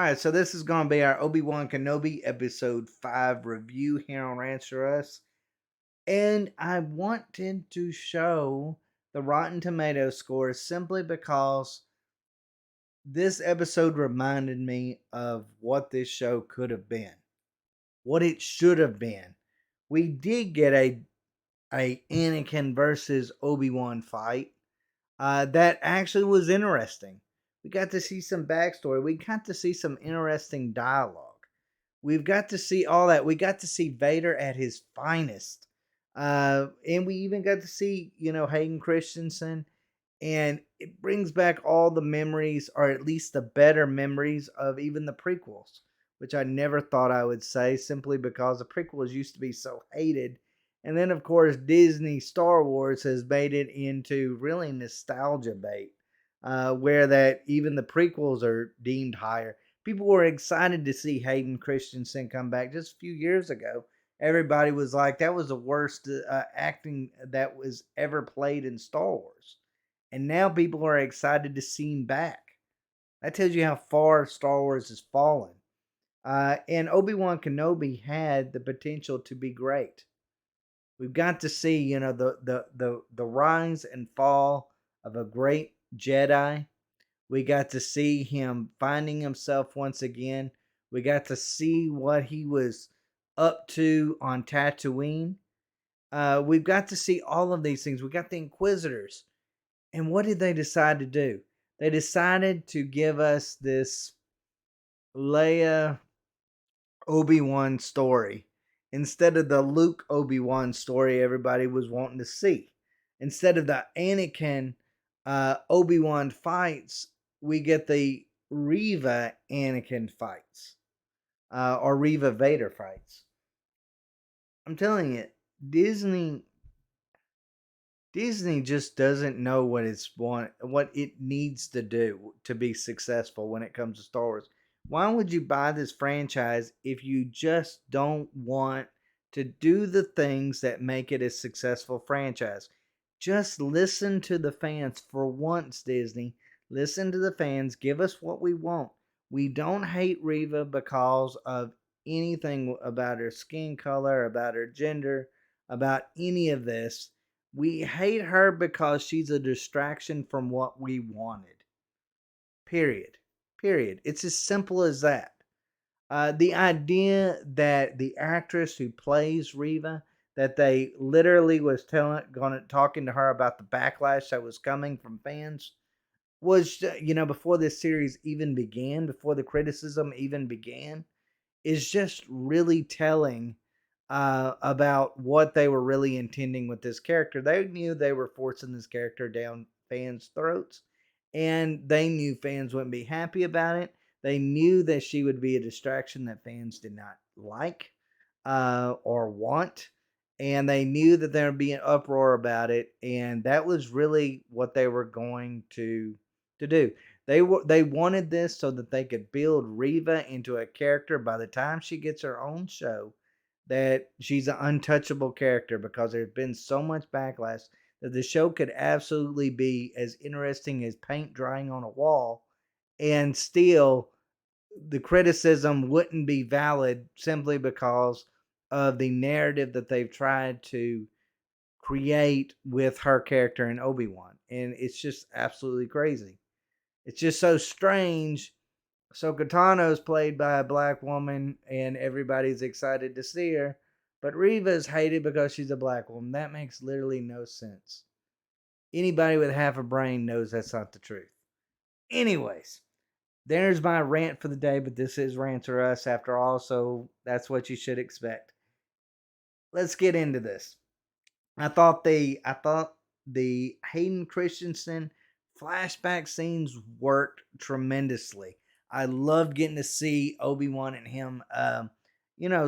right, so this is going to be our Obi-Wan Kenobi episode 5 review here on Answer Us. And I wanted to show the Rotten Tomatoes score simply because this episode reminded me of what this show could have been, what it should have been. We did get a Anakin versus Obi-Wan fight. That actually was interesting. We got to see some backstory. We got to see some interesting dialogue. We've got to see all that. We got to see Vader at his finest. And we even got to see, Hayden Christensen. And it brings back all the memories, or at least the better memories of even the prequels, which I never thought I would say simply because the prequels used to be so hated. And then, of course, Disney Star Wars has made it into really nostalgia bait, where that even the prequels are deemed higher. People were excited to see Hayden Christensen come back just a few years ago. Everybody was like, that was the worst acting that was ever played in Star Wars. And now people are excited to see him back. That tells you how far Star Wars has fallen. And Obi-Wan Kenobi had the potential to be great. We've got to see, the rise and fall of a great Jedi. We got to see him finding himself once again. We got to see what he was up to on Tatooine. We've got to see all of these things. We got the Inquisitors. And what did they decide to do? They decided to give us this Leia Obi-Wan story instead of the Luke Obi-Wan story everybody was wanting to see. Instead of the Anakin Obi-Wan fights, we get the Reva Anakin fights, or Reva Vader fights. I'm telling you, Disney Disney just doesn't know what it needs to do to be successful when it comes to Star Wars. Why would you buy this franchise if you just don't want to do the things that make it a successful franchise? Just listen to the fans for once, Disney. Listen to the fans. Give us what we want. We don't hate Reva because of anything about her skin color, about her gender, about any of this. We hate her because she's a distraction from what we wanted. Period. Period. It's as simple as that. The idea that the actress who plays Reva, that they literally was talking to her about the backlash that was coming from fans, was before this series even began, before the criticism even began, is just really telling about what they were really intending with this character. They knew they were forcing this character down fans' throats, and they knew fans wouldn't be happy about it. They knew that she would be a distraction that fans did not like or want, and they knew that there would be an uproar about it, and that was really what they were going to do. They wanted this so that they could build Reva into a character by the time she gets her own show, that she's an untouchable character, because there's been so much backlash that the show could absolutely be as interesting as paint drying on a wall, and still the criticism wouldn't be valid simply because of the narrative that they've tried to create with her character in Obi-Wan. And it's just absolutely crazy. It's just so strange. So Katano's played by a black woman, and everybody's excited to see her. But Reva's hated because she's a black woman. That makes literally no sense. Anybody with half a brain knows that's not the truth. Anyways, there's my rant for the day, but this is Rants or Us after all, so that's what you should expect. Let's get into this. I thought the Hayden Christensen flashback scenes worked tremendously. I loved getting to see Obi-Wan and him,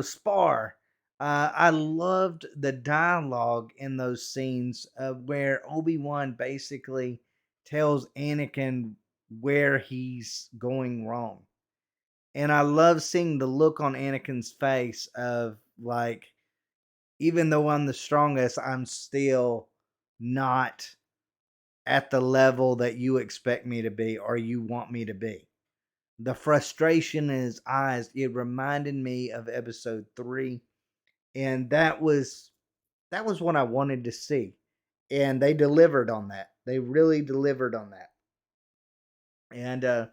spar. I loved the dialogue in those scenes where Obi-Wan basically tells Anakin where he's going wrong. And I love seeing the look on Anakin's face of like, even though I'm the strongest, I'm still not at the level that you expect me to be or you want me to be. the frustration in his eyes, it reminded me of episode 3, and that was what I wanted to see. And they delivered on that. They really delivered on that. And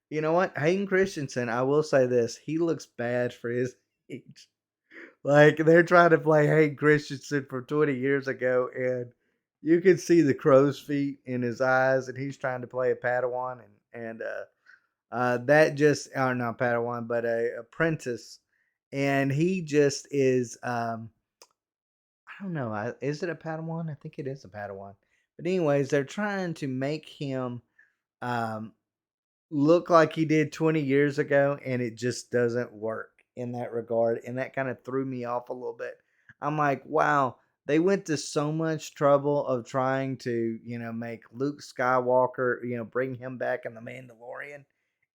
you know what? Hayden Christensen, I will say this, he looks bad for his age. Like they're trying to play Hayden Christensen from 20 years ago, and you can see the crow's feet in his eyes, and he's trying to play a Padawan, and that just not Padawan, but a apprentice, and he just is. I don't know. Is it a Padawan? I think it is a Padawan. But anyways, they're trying to make him um, look like he did 20 years ago, and it just doesn't work in that regard. And that kind of threw me off a little bit. I'm like, wow, they went to so much trouble of trying to, make Luke Skywalker, bring him back in The Mandalorian.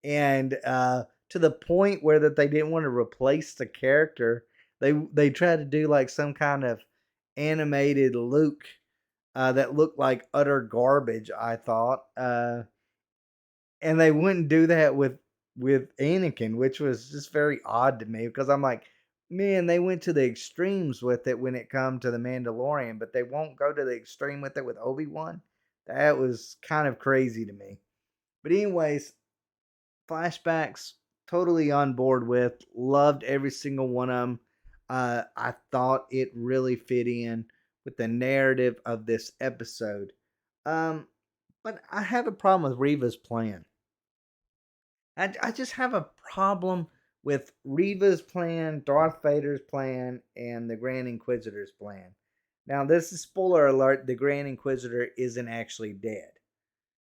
And to the point where that they didn't want to replace the character. They tried to do like some kind of animated Luke that looked like utter garbage, I thought. And they wouldn't do that with Anakin, which was just very odd to me because I'm like, man, they went to the extremes with it when it come to the Mandalorian, but they won't go to the extreme with it with Obi-Wan. That was kind of crazy to me. But anyways, flashbacks, totally on board with. Loved every single one of them. I thought it really fit in with the narrative of this episode. Um, but I have a problem with Reva's plan. I just have a problem with Reva's plan, Darth Vader's plan, and the Grand Inquisitor's plan. Now, this is spoiler alert: the Grand Inquisitor isn't actually dead,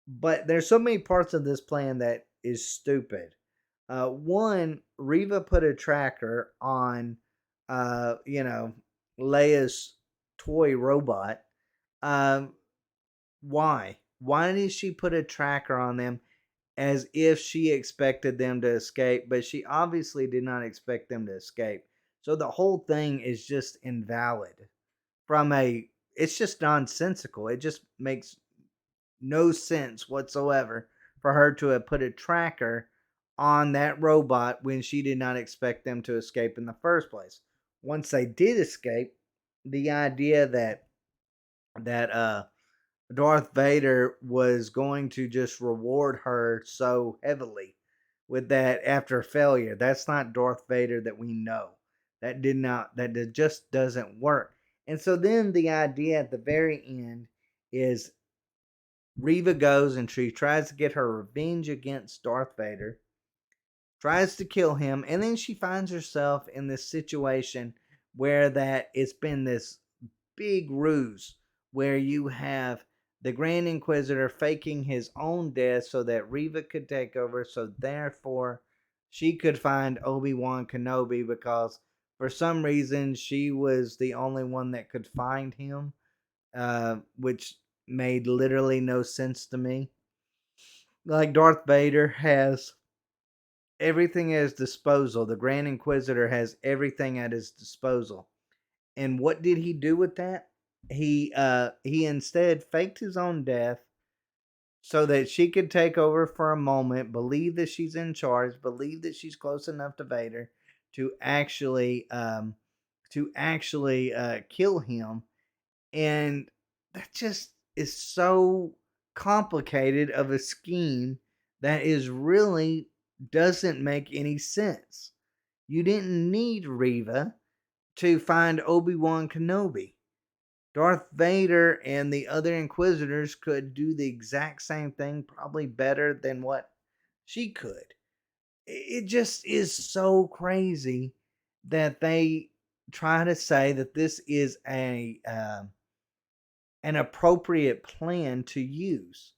but there's so many parts of this plan that is stupid. One, Reva put a tracker on, Leia's toy robot. Um, why? Why did she put a tracker on them as if she expected them to escape? But she obviously did not expect them to escape. So the whole thing is just invalid. It's just nonsensical. It just makes no sense whatsoever for her to have put a tracker on that robot when she did not expect them to escape in the first place. Once they did escape, the idea that Darth Vader was going to just reward her so heavily with that after failure. That's not Darth Vader that we know. That just doesn't work. And so then the idea at the very end is Reva goes and she tries to get her revenge against Darth Vader, tries to kill him, and then she finds herself in this situation where that it's been this big ruse where you have the Grand Inquisitor faking his own death so that Reva could take over, so therefore she could find Obi-Wan Kenobi because for some reason she was the only one that could find him, which made literally no sense to me. Like Darth Vader has everything at his disposal. The Grand Inquisitor has everything at his disposal. And what did he do with that? He instead faked his own death so that she could take over for a moment, believe that she's in charge, believe that she's close enough to Vader to actually kill him. And that just is so complicated of a scheme that is really doesn't make any sense. You didn't need Reva to find Obi-Wan Kenobi. Darth Vader and the other Inquisitors could do the exact same thing, probably better than what she could. It just is so crazy that they try to say that this is an appropriate plan to use.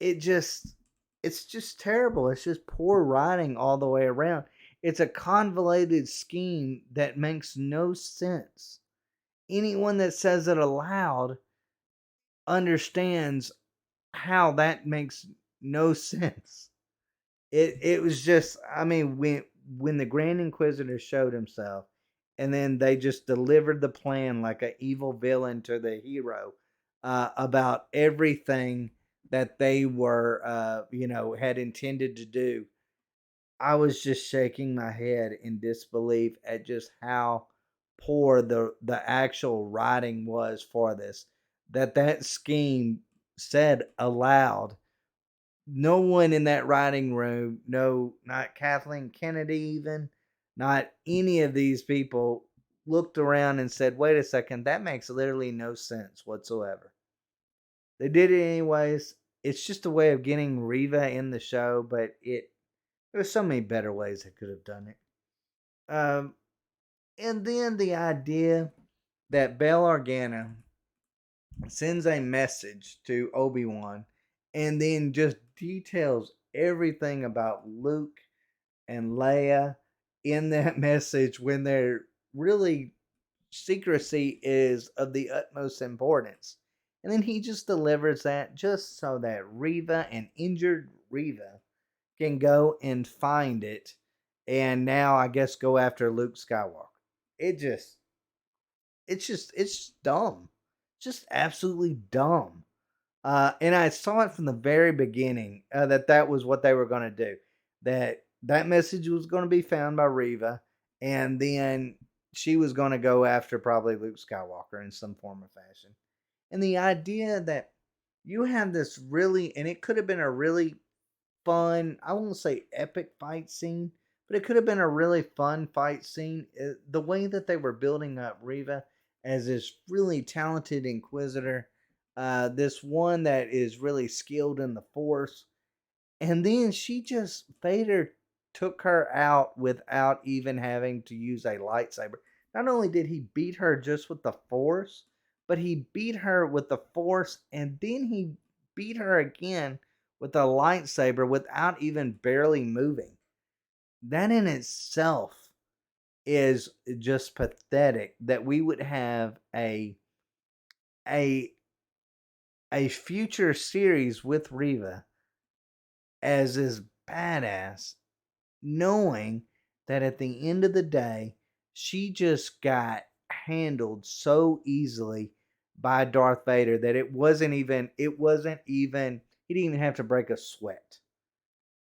It just it's just terrible. It's just poor writing all the way around. It's a convoluted scheme that makes no sense. Anyone that says it aloud understands how that makes no sense. It was just, I mean, when the Grand Inquisitor showed himself and then they just delivered the plan like an evil villain to the hero, about everything that they were had intended to do. I was just shaking my head in disbelief at just how poor the actual writing was for this. That scheme said aloud. No one in that writing room, no, not Kathleen Kennedy, even, not any of these people looked around and said, wait a second, that makes literally no sense whatsoever. They did it anyways. It's just a way of getting Riva in the show, but there's so many better ways they could have done it. Um, and then the idea that Bail Organa sends a message to Obi-Wan and then just details everything about Luke and Leia in that message when they're really secrecy is of the utmost importance. And then he just delivers that just so that Riva and injured Riva can go and find it and now I guess go after Luke Skywalker. It just it's dumb. Just absolutely dumb. And I saw it from the very beginning that was what they were going to do. That message was going to be found by Riva, and then she was going to go after probably Luke Skywalker in some form or fashion. And the idea that you have this really, and it could have been a really fun, I won't say epic fight scene, but it could have been a really fun fight scene. The way that they were building up Riva as this really talented Inquisitor, this one that is really skilled in the Force, and then Vader took her out without even having to use a lightsaber. Not only did he beat her just with the Force, but he beat her with the Force and then he beat her again with a lightsaber without even barely moving. That in itself is just pathetic that we would have a a future series with Riva as this badass, knowing that at the end of the day, she just got handled so easily by Darth Vader that he didn't even have to break a sweat.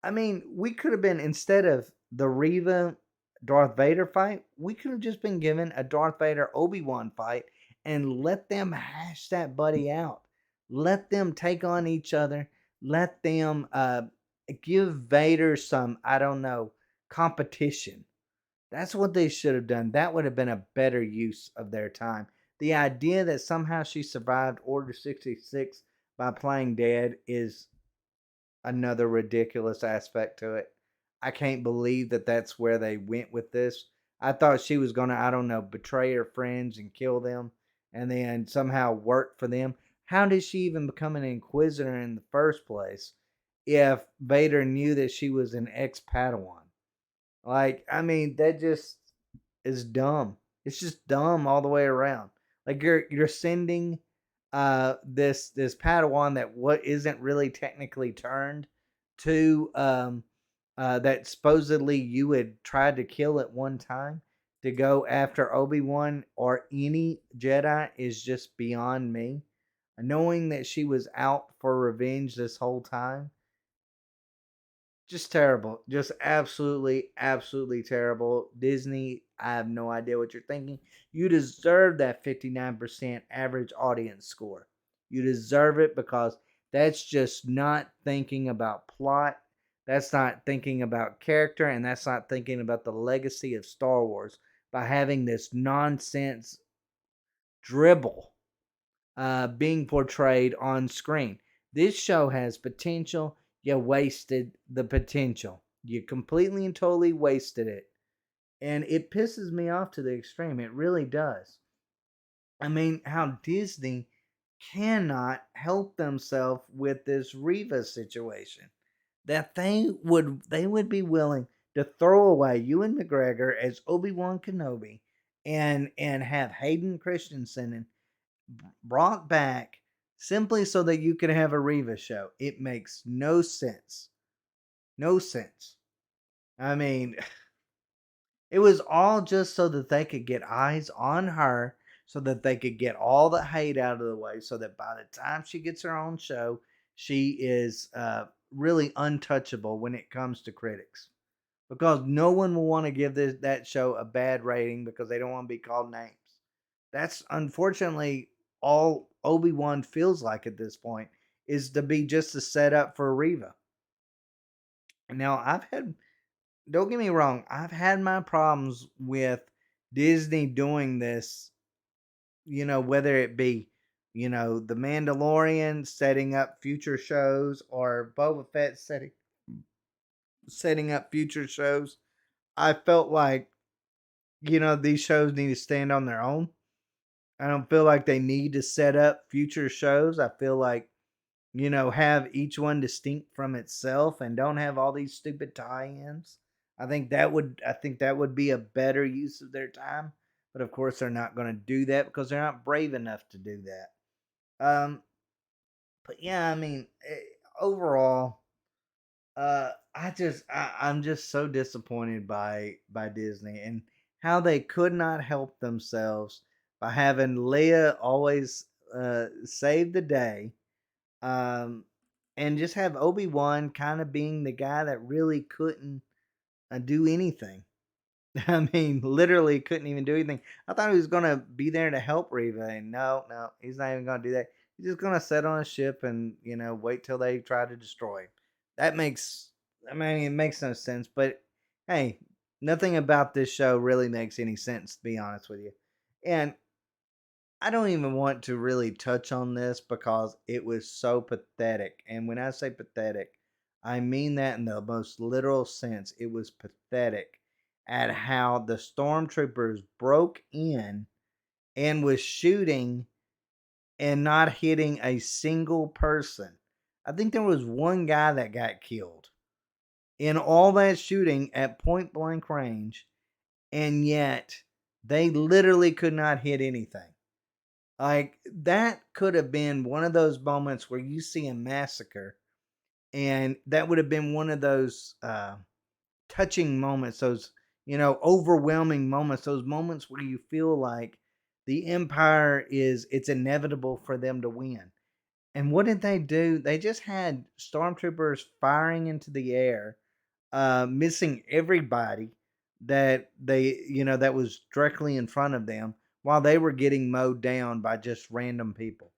I mean, we could have been, instead of the Riva Darth Vader fight, we could have just been given a Darth Vader Obi-Wan fight and let them hash that buddy out. Let them take on each other. Let them give Vader some, I don't know, competition. That's what they should have done. That would have been a better use of their time. The idea that somehow she survived Order 66 by playing dead is another ridiculous aspect to it. I can't believe that that's where they went with this. I thought she was going to, I don't know, betray her friends and kill them and then somehow work for them. How did she even become an Inquisitor in the first place if Vader knew that she was an ex Padawan? Like, I mean, that just is dumb. It's just dumb all the way around. Like you're sending this Padawan that what isn't really technically turned to that supposedly you had tried to kill at one time to go after Obi-Wan or any Jedi is just beyond me. Knowing that she was out for revenge this whole time, just terrible. Just absolutely, absolutely terrible. Disney, I have no idea what you're thinking. You deserve that 59% average audience score. You deserve it because that's just not thinking about plot. That's not thinking about character. And that's not thinking about the legacy of Star Wars by having this nonsense dribble being portrayed on screen. This show has potential. You wasted the potential. You completely and totally wasted it. And it pisses me off to the extreme. It really does. I mean, how Disney cannot help themselves with this Riva situation. That they would be willing to throw away Ewan McGregor as Obi-Wan Kenobi and have Hayden Christensen brought back simply so that you can have a Riva show. It makes no sense. No sense. I mean, it was all just so that they could get eyes on her, so that they could get all the hate out of the way, so that by the time she gets her own show, she is really untouchable when it comes to critics. because no one will want to give that show a bad rating because they don't want to be called names. That's unfortunately all Obi-Wan feels like at this point, is to be just a setup for Reva. Now, don't get me wrong, I've had my problems with Disney doing this, whether it be, The Mandalorian setting up future shows, or Boba Fett setting up future shows. I felt like, these shows need to stand on their own. I don't feel like they need to set up future shows. I feel like, have each one distinct from itself and don't have all these stupid tie-ins. I think that would be a better use of their time. But of course they're not going to do that because they're not brave enough to do that. But yeah, I mean, overall, I'm just so disappointed by Disney and how they could not help themselves by having Leia always save the day, um, and just have Obi-Wan kind of being the guy that really couldn't do anything. I mean, literally couldn't even do anything. I thought he was gonna be there to help Reva, and no, no, he's not even gonna do that. He's just gonna sit on a ship and wait till they try to destroy him. That makes, I mean, it makes no sense. But hey, nothing about this show really makes any sense, to be honest with you. And I don't even want to really touch on this because it was so pathetic. And when I say pathetic, I mean that in the most literal sense. It was pathetic at how the stormtroopers broke in and was shooting and not hitting a single person. I think there was one guy that got killed in all that shooting at point blank range, and yet they literally could not hit anything. Like, that could have been one of those moments where you see a massacre, and that would have been one of those touching moments, those overwhelming moments, those moments where you feel like the Empire it's inevitable for them to win. And what did they do? They just had stormtroopers firing into the air, missing everybody that was directly in front of them, while they were getting mowed down by just random people.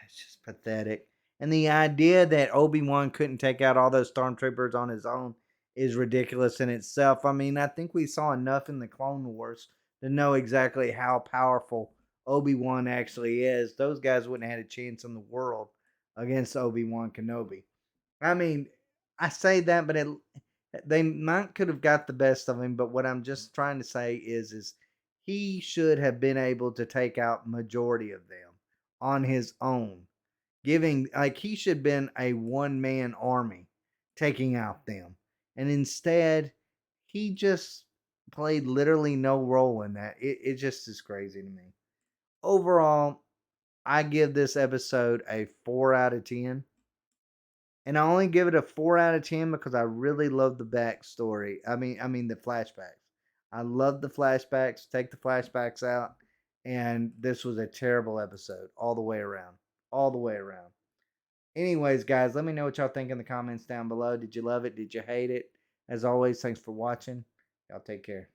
It's just pathetic. And the idea that Obi-Wan couldn't take out all those stormtroopers on his own is ridiculous in itself. I mean, I think we saw enough in the Clone Wars to know exactly how powerful Obi-Wan actually is. Those guys wouldn't have had a chance in the world against Obi-Wan Kenobi. I mean, I say that, but they might could have got the best of him. But what I'm just trying to say is he should have been able to take out majority of them on his own, giving like he should have been a one man army taking out them, and instead he just played literally no role in that. It just is crazy to me. Overall, I give this episode a 4 out of 10. And I only give it a 4 out of 10 because I really love the backstory. I mean the flashbacks. I love the flashbacks. Take the flashbacks out, and this was a terrible episode all the way around. All the way around. Anyways, guys, let me know what y'all think in the comments down below. Did you love it? Did you hate it? As always, thanks for watching. Y'all take care.